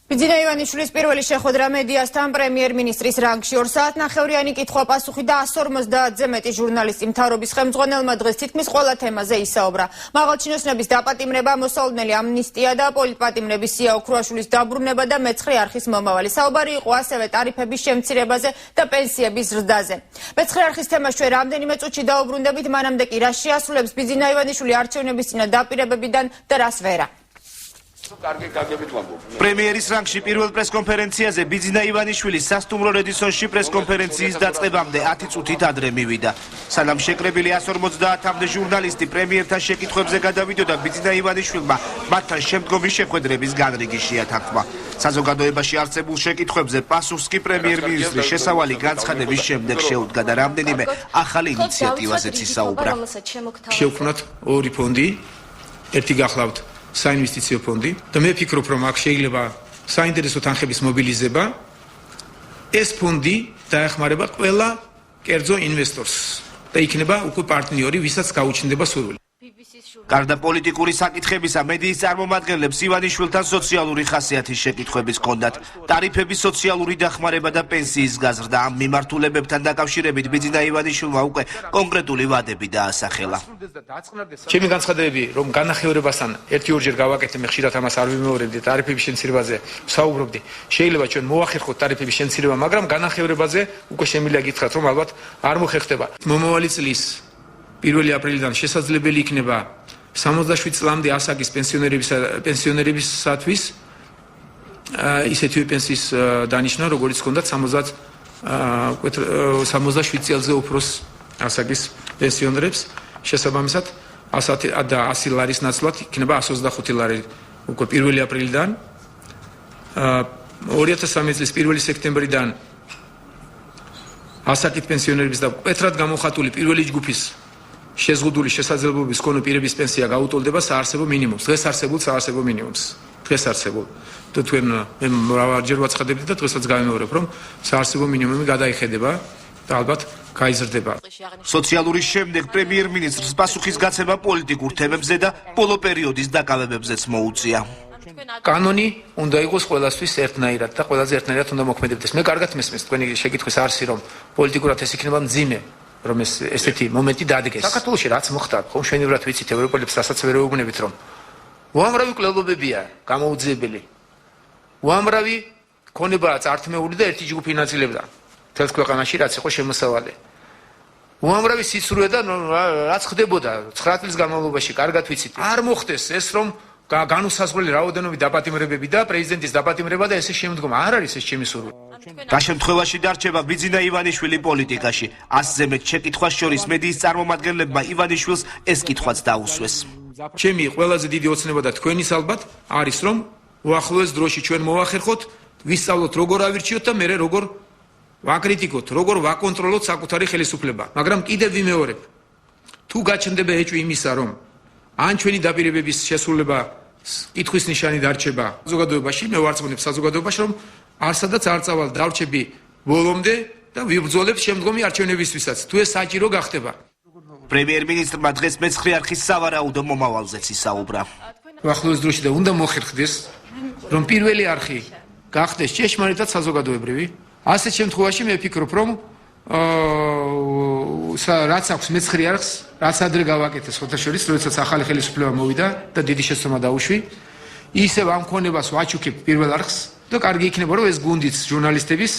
ბიძინა ივანიშვილის პირველი შეხვედრა მედიასთან პრემიერ-მინისტრის რანგში 2 საათნახევრიანი კითხვა-პასუხი და 150-ზე მეტი ჟურნალისტი მთავრობის ხელმძღვანელმა დღეს თითქმის ყველა თემაზე ისაუბრა. მაღალჩინოსნების დაპატიმრება, მოსალოდნელი ამნისტია და პოლიტპატიმრების სია ოქრუაშვილის დაბრუნება და მეცხრე არხის მომავალი. საუბარი იყო ასევე ტარიფების შემცირებაზე და პენსიების ზრდაზე. მეცხრე არხის თემას ჩვენ რამდენიმე წუთში დაუბრუნდებით, მანამდე კი რა შეასრულებს ბიძინა ივანიშვილი არჩევნების წინა დაპირებებიდან და რას ვერა. პრემიერის რანგში პირველ პრესკონფერენციაზე ბიძინა ივანიშვილი სასტუმრო რედისონში პრესკონფერენციის დაწყებამდე 10 წუთით ადრე მივიდა. სანამ შეკრებილი 150-მდე ჟურნალისტი პრემიერთან შეკითხვებზე გადავიდოდა, ბიძინა ივანიშვილმა მათთან შემდგომი შეხვედრების განრიგი შეათანხმა. საზოგადოებაში არსებულ შეკითხვებზე პასუხს კი პრემიერ-მინისტრის შესავალი განცხადების შემდეგ შეუდგა და რამდენიმე ახალი ინიციატივაზეც ისაუბრა. შევქმნათ ორი ფონდი, ერთი გახლავთ საინვესტიციო ფონდი და მე ვფიქრობ, რომ აქ შეიძლება საინტერესო თანხების მობილიზება. ეს ფონდი დაეხმარება ყველა კერძო ინვესტორს და იქნება უკვე პარტნიორი, ვისაც გაუჩნდება სურვილი. გარდა პოლიტიკური საკითხებისა, მედიის წარმომადგენლებს ივანიშვილთან სოციალური ხასიათის შეკითხვებიც ჰქონდათ. ტარიფების სოციალური დახმარება და პენსიის გაზრდა. ამ მიმართულებებთან დაკავშირებით ბიძინა ივანიშვილმა უკვე კონკრეტული ვადები დაასახელა. ჩემი განცხადებები, რომ განახევრებასთან ერთი-ორჯერ გავაკეთე, მე ხშირად ამას არ ვიმეორებდი, ტარიფების შემცირებაზე ვსაუბრობდი. შეიძლება ჩვენ მოახერხოთ ტარიფების შემცირება, მაგრამ განახევრებაზე უკვე შემიძლია გითხრათ, რომ ალბათ არ მოხერხდება. მომავალი წლის 1 აპრილიდან შესაძლებელი იქნება 67 წლამდე ასაკის პენსიონერებისათვის ისეთივე პენსიის დანიშნა, როგორც ჰქონდათ 67 წელზე უფროს ასაკის პენსიონერებს. შესაბამისად 100 ლარის ნაცვლად იქნება 125 ლარი უკვე 1 აპრილიდან. 2013 წლის 1 სექტემბრიდან ასაკით პენსიონერების და მკვეთრად გამოხატული პირველი ჯგუფის შეზღუდული შესაძლებლობის მქონე პირების პენსია გაუტოლდება საარსებო მინიმუმს. დღეს არსებულ საარსებო მინიმუმს. დღეს არსებულ. და თქვენ მე მრავალჯერ ვაცხადებდი და დღესაც გავიმეორებ, რომ საარსებო მინიმუმი გადაიხედება და ალბათ გაიზრდება. სოციალური შემდეგ პრემიერ-მინისტრს პასუხისგაცემა პოლიტიკურ თემებზე და ბოლო პერიოდის დაკავებებზეც მოუწია. კანონი უნდა იყოს ყველასთვის ერთნაირად და ყველაზე ერთნაირად უნდა მოქმედებდეს. მე კარგად მესმის თქვენი შეკითხვის არსი, რომ პოლიტიკურად ეს იქნება მძიმე, რომ ესეთი მომენტი დადგეს. საქართველოში რაც მოხდა, ხომ მშვენივრად ვიცით ევროპელებს, რასაც ვერ ეუბნებით, რომ უამრავი კვლევებებია გამოუძიებელი. უამრავი ქონებაა წართმეული და ერთი ჯგუფი ინაწილებდა მთელს ქვეყანაში, რაც იყო შემოსავალი. უამრავი სიცრუე და რაც ხდებოდა 9 წლის განმავლობაში, კარგად ვიცით. არ მოხდეს ეს, რომ განუსაზღვრელი რაოდენობით დაპატიმრებები და პრეზიდენტის დაპატიმრება და ესე შემდგომ. არ არის ეს ჩემი სურვილი. რა შემთხვევაში დარჩება ბიძინა ივანიშვილი პოლიტიკაში? 100-ზე მეტ შეკითხვას შორის მედიის წარმომადგენლებმა ივანიშვილს ეს კითხვაც დაუსვეს. ჩემი ყველაზე დიდი ოცნება და თქვენის ალბათ არის, რომ უახლოეს დროში ჩვენ მოვახერხოთ, ვისწავლოთ როგორ ავირჩიოთ და მერე როგორ ვაკრიტიკოთ, როგორ ვაკონტროლოთ საკუთარი ხელისუფლება. მაგრამ კიდევ ვიმეორებ, თუ გაჩნდება ეჭვი იმისა, რომ ან ჩვენი დაპირებების შესრულება კითხვის ნიშანი დარჩება საზოგადოებაში, მე ვარწმუნებ საზოგადოებაში, რომ არსადაც არ წავალ დარჩები ბოლომდე და ვიბრძოლებ შემდგომი არჩევნებისთვისაც, თუ ეს საჭირო გახდება. პრემიერ-მინისტრმა დღეს მეცხრე არხის სავარაუდო მომავალზეც ისაუბრა. ახლოს დროში და უნდა მოხერხდეს, რომ პირველი არხი გახდეს ჭეშმარიტად საზოგადოებრივი. ასეთ შემთხვევაში მე ვფიქრობ, რომ რაც აქვს მეცხრე არხს, რაც ადრე გავაკეთეს ხოთაშორის, როდესაც ახალი ხელისუფლება მოვიდა და დიდი შეცდომა დაუშვი, ისევ ამ ქონებას ვაჩუქებ პირველ არხს და კარგი იქნება, რომ ეს გუნდიც ჟურნალისტების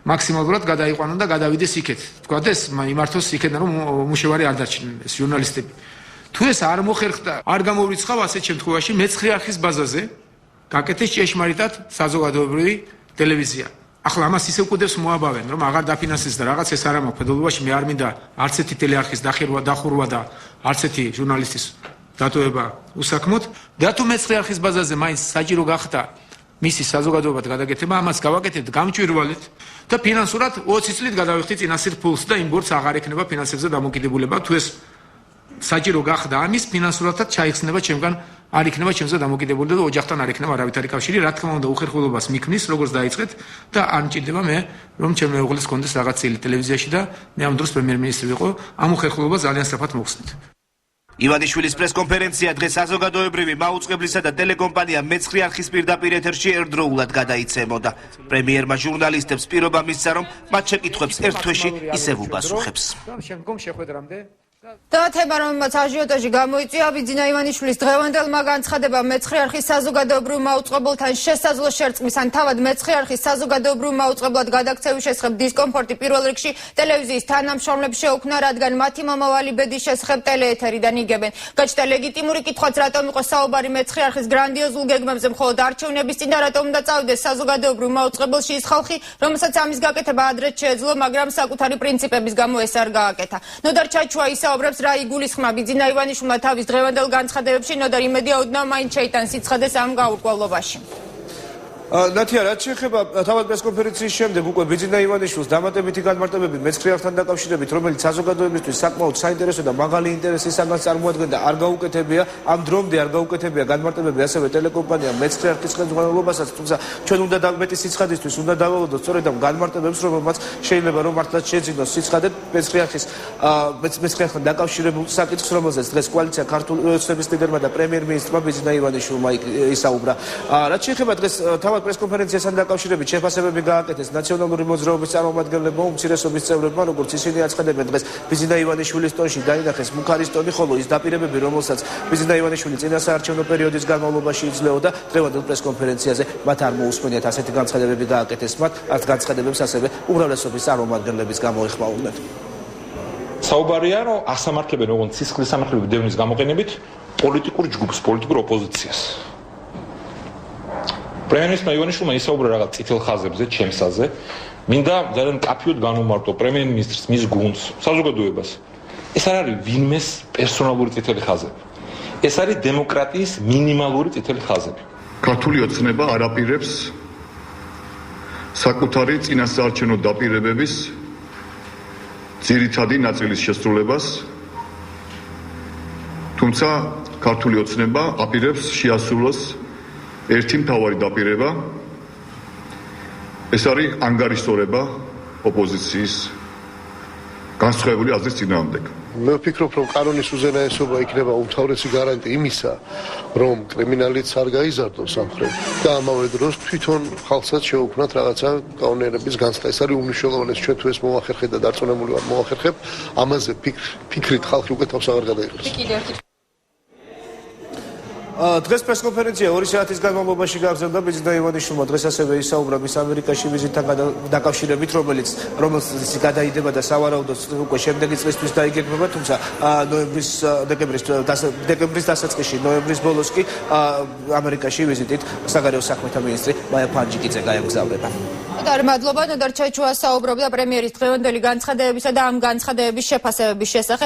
მაქსიმალურად გადაიყვანონ და გადავიდეს იქეთ. თქვა და ეს იმართოს იქიდან, რომ მუშევარი არ დარჩნენ ეს ჟურნალისტები. თუ ეს არ მოხერხდა, არ გამოვრიცხავ ასეთ შემთხვევაში მეცხრე არხის ბაზაზე გაკეთეს ჭეშმარიტად საზოგადოებრივი ტელევიზია. ახლა ამას ისე უკუდებს მოაბავენ, რომ აღარ დაფინანსეს და რაღაც ეს არ ამაქვს ფედერალობაში. მე არ მინდა არც ერთი ტელეარხის დახურვა და არც ერთი ჟურნალისტის დატოვება უსაქმოდ. და თუ მეცხრე არხის ბაზაზე მაინც საჭირო გახდა მისი საზოგადოებად გადაგეთება, ამას გავაკეთებთ გამჭვირვალეთ და ფინანსურად 20 წლით გადავიხდით წინასწარ ფულს და იმ ბორცს აღარ ექნება ფინანსებზე დამოკიდებულება. თუ ეს საჭირო გახდა ამის ფინანსურადაც ჩაიხსნება ჩემგან, არ იქნება ჩემზე დამოკიდებული და ოჯახთან არ იქნება არავითარი კავშირი. რა თქმა უნდა, უხერხულობას მიქმნის, როგორც დაიწყეთ და არ მჭირდება მე, რომ ჩემ მეუღლეს კონდეს რაღაც წილი ტელევიზიაში და მე ამ დროს პრემიერ-მინისტრი ვიყო, ამ უხერხულობას ძალიან სწრაფად მოხსნით. ივანიშვილის პრესკონფერენცია დღეს საზოგადოებრივი მაუწყებლისა და ტელეკომპანია მეცხრე არხის პირდაპირ ეთერში ერთდროულად გადაიცემოდა. პრემიერმა ჟურნალისტებს პირობა მისცა, რომ მათ შეკითხვებს ერთ თვეში ისევ უპასუხებს. შემდგომ შეხვედრამდე და თემა, რომელმაც აჟიოტაჟი გამოიწვია, ბიძინა ივანიშვილის დღევანდელმა განცხადებამ მეცხრე არხის საზოგადოებრივ მაუწყებელთან შესაძლო შერწყმის ან თავად მეცხრე არხის საზოგადოებრივ მაუწყებლად გადაქცევის შესახებ დისკომფორტი პირველ რიგში ტელევიზიის თანამშრომლებს შეუქმნა, რადგან მათი მომავალი ბედის შესახებ ტელეეთერიდან იგებენ. გაჩნდა ლეგიტიმური კითხვაც, რატომ იყო საუბარი მეცხრე არხის გრანდიოზულ გეგმებზე მხოლოდ არჩევნების წინ და რატომ უნდა წავიდეს საზოგადოებრივ მაუწყებელში ის ხალხი, რომელსაც ამის გაკეთება ადრეც შეეძლო, მაგრამ საკუთარი პრინციპების გამო ეს არ გააკეთა. ნოდარ ჩაჩუა ისაუბრებს, რა იგულისხმა ბიძინა ივანიშვილმა თავის დღევანდელ განცხადებებში, ნოდარ იმედია ოდნავ მაინც შეიტანს სიცხადეს ამ გაურკვევლობაში. ნათია, რაც შეეხება თავად პრესკონფერენციის შემდეგ უკვე ბიძინა ივანიშვილს დამატებითი განმარტებები მეცხრე არხთან დაკავშირებით, რომელიც საზოგადოებისთვის საკმაოდ საინტერესო და მაღალი ინტერესის საგანს წარმოადგენდა, არ გაუკეთებია, ამ დრომდე არ გაუკეთებია განმარტებები ასევე ტელეკომპანია მეცხრე არხის ხელმძღვანელობასაც, თუმცა ჩვენ უნდა მეტი სიცხადისთვის უნდა დავალოდოთ სწორედ ამ განმარტებებს, რომელმაც შეიძლება რომ მართლაც შეძინოს სიცხადე მეცხრე არხთან დაკავშირებულ საკითხს, რომელზეც დღეს კოალიცია ქართული ოცნების ლიდერმა და პრემიერ-მინისტრმა ბიძინა ივანიშვილმა ისაუბრა. რაც შეეხება დღეს პრესკონფერენციასთან დაკავშირებით შეფასებები გააკეთეს ნაციონალური მოძრაობის წარმომადგენლებმა, უმცირესობის წევრებმა, როგორც ისინი აცხადებენ, დღეს ბიძინა ივანიშვილის ტონში დაინახეს მუქარის ტონი, ხოლო ის დაპირებები, რომელსაც ბიძინა ივანიშვილი წინა საარჩევნო პერიოდის განმავლობაში იძლეოდა, დღევანდელ პრესკონფერენციაზე მათ არ მოусმენიათ ასეთი განცხადებები გააკეთეს მათ, არც განცხადებებს ასევე უმრავლესობის წარმომადგენლების გამოეხმაურნენ. საუბარია, რომ ასამართლებენ როგორც სისხლის სამართლების დევნის გამოყენებით პოლიტიკურ ჯგუფს, პოლიტიკურ ოპოზიციას. პრემიერ-მინისტრმა ივანიშვილმა ისაუბრა რაღაც წითელ ხაზებზე, ჩემსაზე. მინდა ძალიან კაფიოდ განვმარტო პრემიერ-მინისტრს, მის გუნდს, საზოგადოებას. ეს არ არის ვინმეს პერსონალური წითელი ხაზები. ეს არის დემოკრატიის მინიმალური წითელი ხაზები. ქართული ოცნება არ აპირებს საკუთარი წინასაარჩევნო დაპირებების ძირითადი ნაწილის შესრულებას, თუმცა ქართული ოცნება აპირებს შეასრულოს ერთი მთავარი დაპირება, ეს არის ანგარიშტორება ოპოზიციის განსხვავებული აზრის წინააღმდეგ. მე ვფიქრობ, რომ კანონის უზენაესობა იქნება უმთავრესი გარანტი იმისა, რომ კრიმინალიც არ გაიზარდოს სამხრეთ და ამავე დროს თვითონ ხალხსაც შეუქმნათ რაღაცა კანონიერების განცდა. ეს არის უმნიშვნელოვანესი, ჩვენ თუ ეს მოვახერხეთ და დარწმუნებული ვარ მოვახერხებ, ამაზე ფიქრით ხალხი უკვე თავს აღარ გადაიღებს. დღეს პრესკონფერენცია 2 საათის განმავლობაში გაგრძელდა. ბიძინა ივანიშვილმა დღეს ასევე ისაუბრა მის ამერიკაში ვიზიტთან დაკავშირებით, რომელიც გადაიდება და სავარაუდოდ უკვე შემდეგი წლისთვის დაიგეგმება, თუმცა დეკემბრის დასაწყისში, ნოემბრის ბოლოს კი ამერიკაში ვიზიტით საგარეო საქმეთა მინისტრი მაია ფანჯიკიძე გაემგზავრება. მადლობა, ნოდარ ჩაჩუა საუბრობდა პრემიერის დღევანდელი განცხადებებისა და ამ განცხადებების შეფასებების შესახებ.